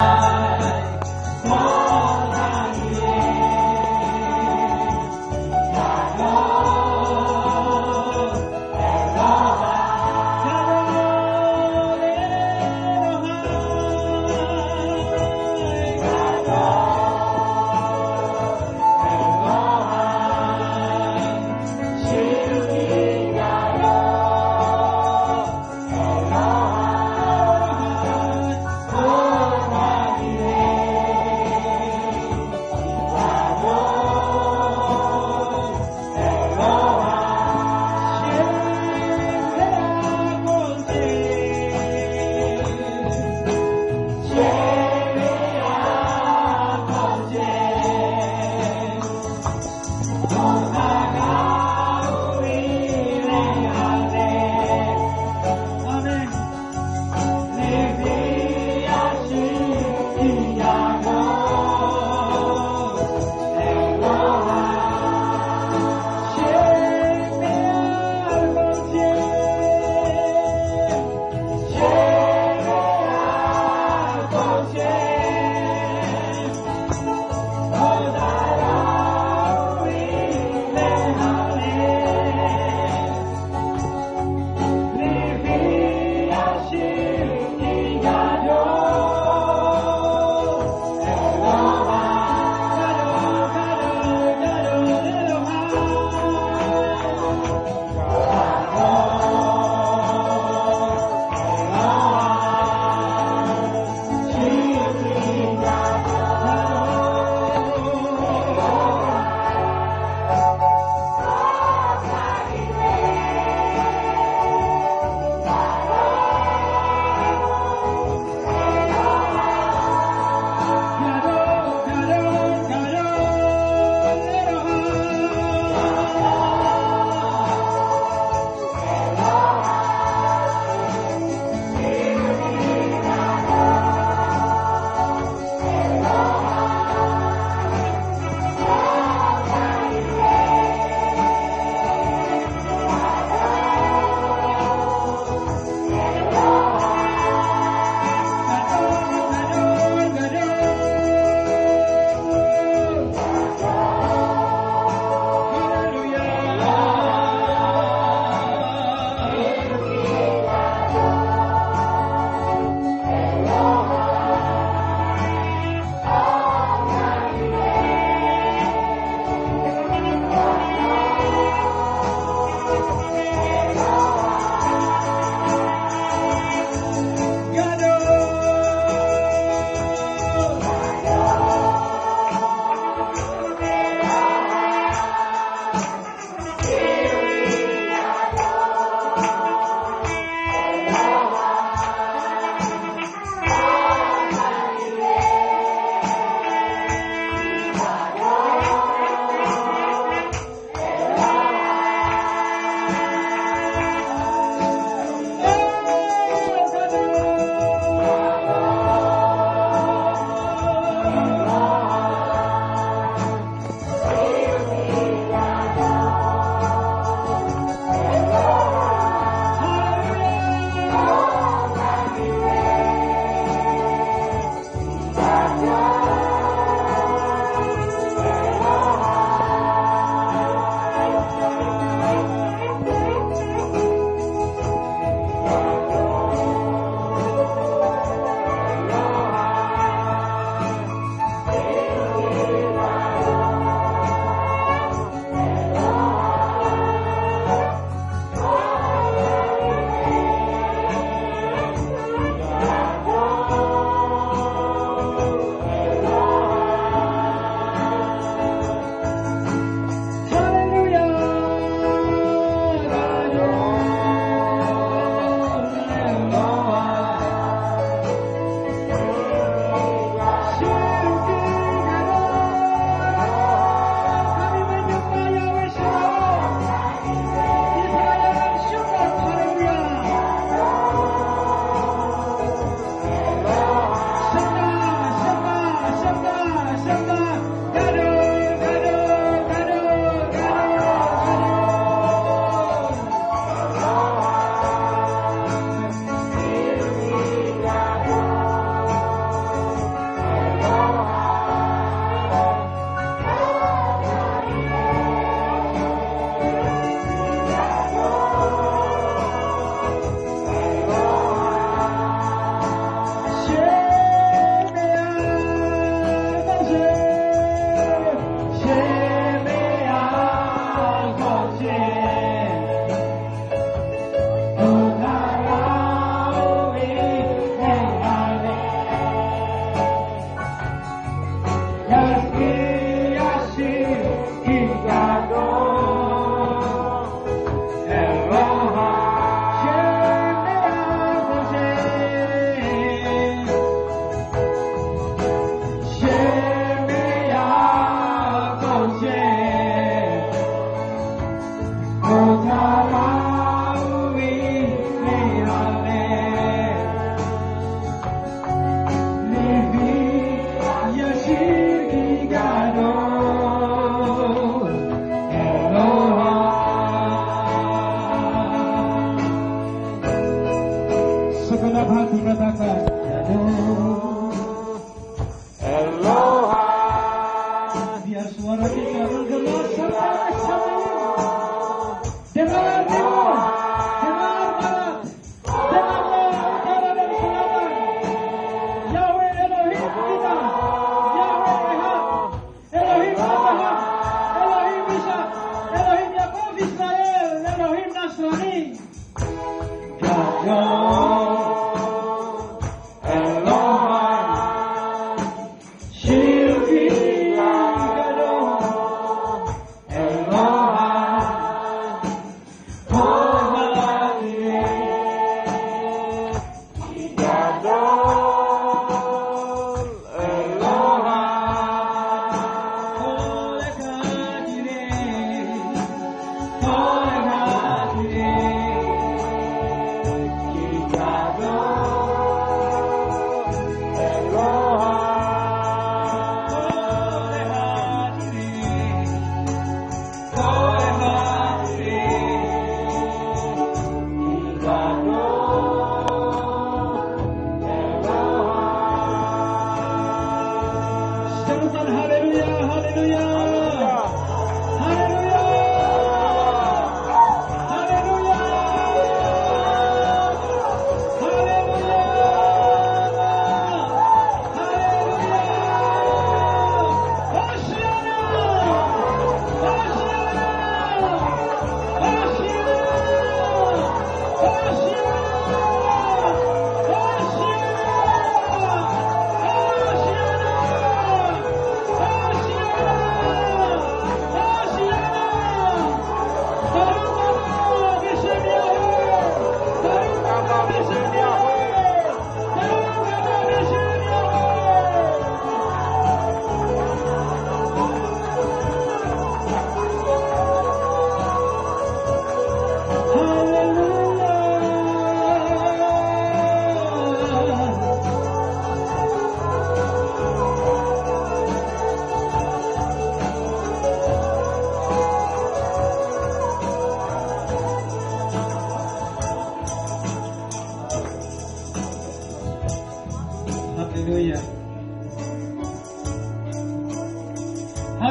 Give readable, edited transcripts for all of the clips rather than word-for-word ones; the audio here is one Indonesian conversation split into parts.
Thank you.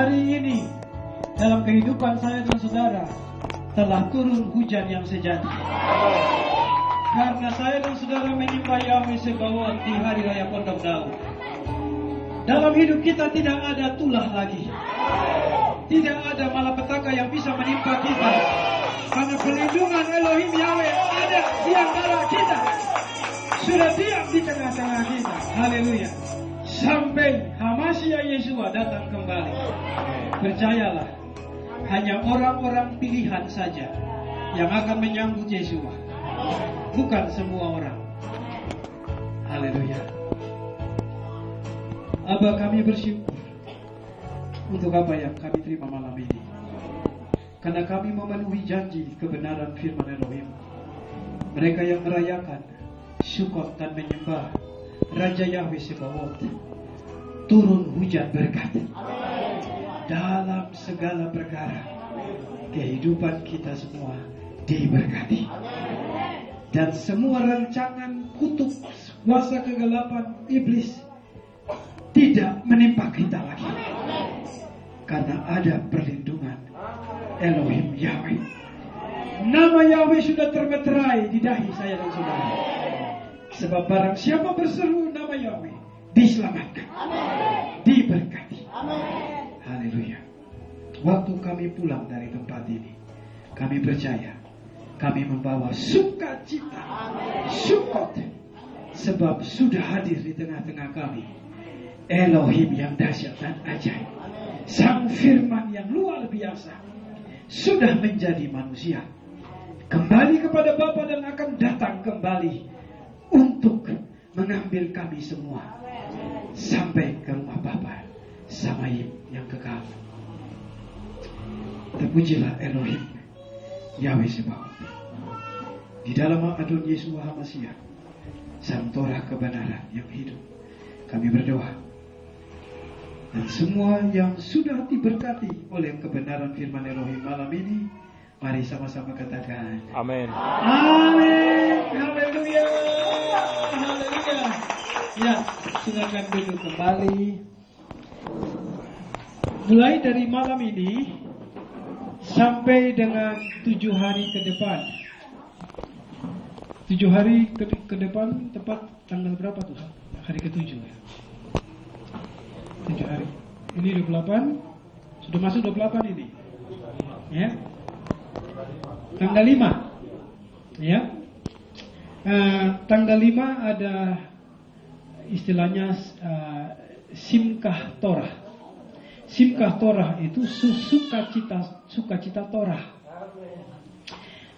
hari ini dalam kehidupan saya dan saudara telah turun hujan yang sejati. Karena saya dan saudara menyembah Yahweh Sebaot di hari raya Pondok Daun. Dalam hidup kita tidak ada tulah lagi. Tidak ada malapetaka yang bisa menimpa kita. Karena pelindungan Elohim Yahweh ada di antara kita. Sudah diam di tengah-tengah kita. Haleluya. Sampai Hamasya Yeshua datang kembali. Percayalah, hanya orang-orang pilihan saja yang akan menyambut Yeshua. Bukan semua orang. Haleluya. Aba, kami bersyukur untuk apa yang kami terima malam ini. Karena kami memenuhi janji kebenaran firman Elohim. Mereka yang merayakan Sukot dan menyembah Raja Yahweh Sebaot, turun hujan berkat dalam segala perkara. Kehidupan kita semua diberkati. Dan semua rancangan kutuk kuasa kegelapan iblis tidak menimpa kita lagi. Karena ada perlindungan Elohim Yahweh. Nama Yahweh sudah termeterai di dahi saya dan saudara. Sebab barang siapa berseru nama Yahweh, diselamatkan, diberkati. Haleluya. Waktu kami pulang dari tempat ini, kami percaya kami membawa sukacita, Sukot, sebab sudah hadir di tengah-tengah kami Elohim yang dahsyat dan ajaib. Sang firman yang luar biasa sudah menjadi manusia, kembali kepada Bapa dan akan datang kembali untuk mengambil kami semua sampai ke rumah Bapa Samayim yang kekal. Terpujilah Elohim Yahweh Sebaot. Di dalam Adon Yeshua HaMashiach, Sang Torah kebenaran yang hidup, kami berdoa. Dan semua yang sudah diberkati oleh kebenaran firman Elohim malam ini, mari sama-sama katakan Amin. Amin. Haleluya. Haleluya. Ya, silakan duduk kembali. Mulai dari malam ini sampai dengan 7 hari ke depan. 7 hari ke depan, tepat tanggal berapa tuh? Hari ke-7 ya. 7 hari. Ini 28. Sudah masuk 28 ini. Ya. Tanggal 5. Ya. Tanggal 5 ada istilahnya Simkah Torah. Simkah Torah itu sukacita Torah.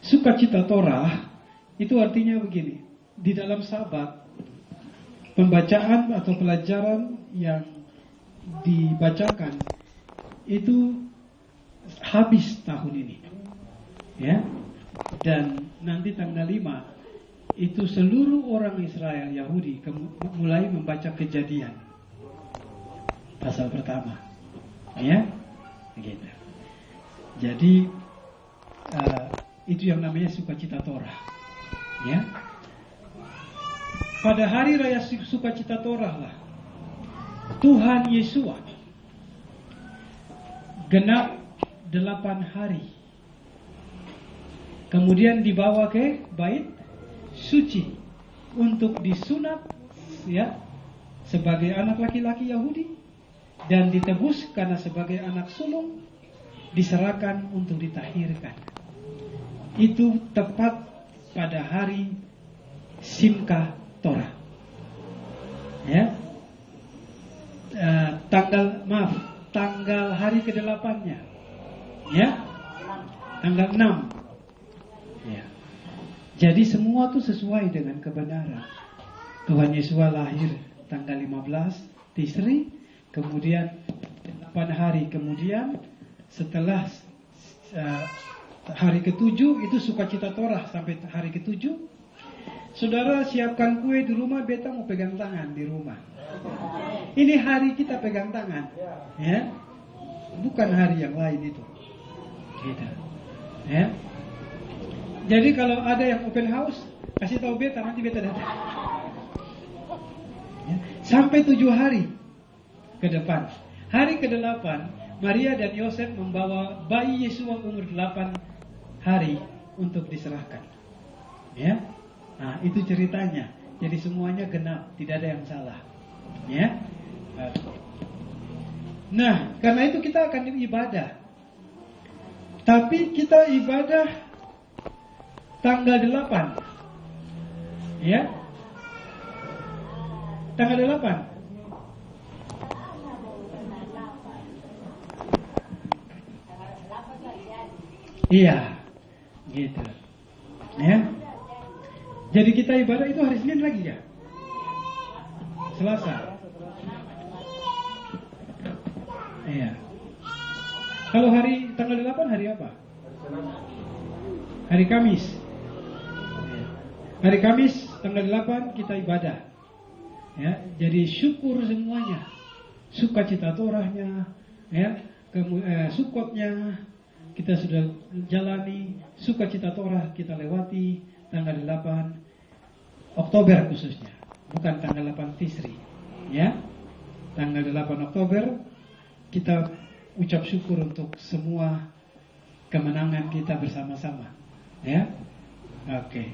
Sukacita Torah itu artinya begini. Di dalam Sabat, pembacaan atau pelajaran yang dibacakan itu habis tahun ini, ya. Dan nanti tanggal 5 itu seluruh orang Israel Yahudi mulai membaca Kejadian pasal pertama, ya, gitu. Jadi itu yang namanya sukacita Torah, ya. Pada hari raya sukacita Torah lah Tuhan Yeshua genap 8 hari. Kemudian dibawa ke bait suci untuk disunat, ya, sebagai anak laki-laki Yahudi, dan ditebus karena sebagai anak sulung diserahkan untuk ditahirkan. Itu tepat pada hari Simkah Torah, ya. Tanggal hari ke-8-nya, ya, tanggal 6, ya. Jadi semua itu sesuai dengan kebenaran. Tuhan Yesus lahir tanggal 15 Tisri, kemudian 8 hari kemudian setelah hari ke-7 itu sukacita Torah sampai hari ke-7. Saudara siapkan kue di rumah, beta mau pegang tangan di rumah. Ini hari kita pegang tangan, ya, bukan hari yang lain itu, gitu, ya. Jadi kalau ada yang open house, kasih tahu beta, nanti beta datang, ya. Sampai 7 hari ke depan. Hari ke-8 Maria dan Yosef membawa bayi Yesua umur 8 hari untuk diserahkan. Ya. Nah, itu ceritanya. Jadi semuanya genap, tidak ada yang salah. Ya. Nah, karena itu kita akan ibadah. Tapi kita ibadah tanggal 8. Ya. Tanggal 8. Iya, gitu. Ya. Jadi kita ibadah itu hari Senin lagi ya? Selasa. Iya. Kalau hari tanggal 8 hari apa? Hari Kamis. Hari Kamis tanggal 8 kita ibadah. Ya, jadi syukur semuanya. Sukacita Torahnya, ya, Sukotnya kita sudah jalani, sukacita Torah kita lewati tanggal 8 Oktober khususnya, bukan tanggal 8 Tisri. Ya. Tanggal 8 Oktober kita ucap syukur untuk semua kemenangan kita bersama-sama. Ya. Oke.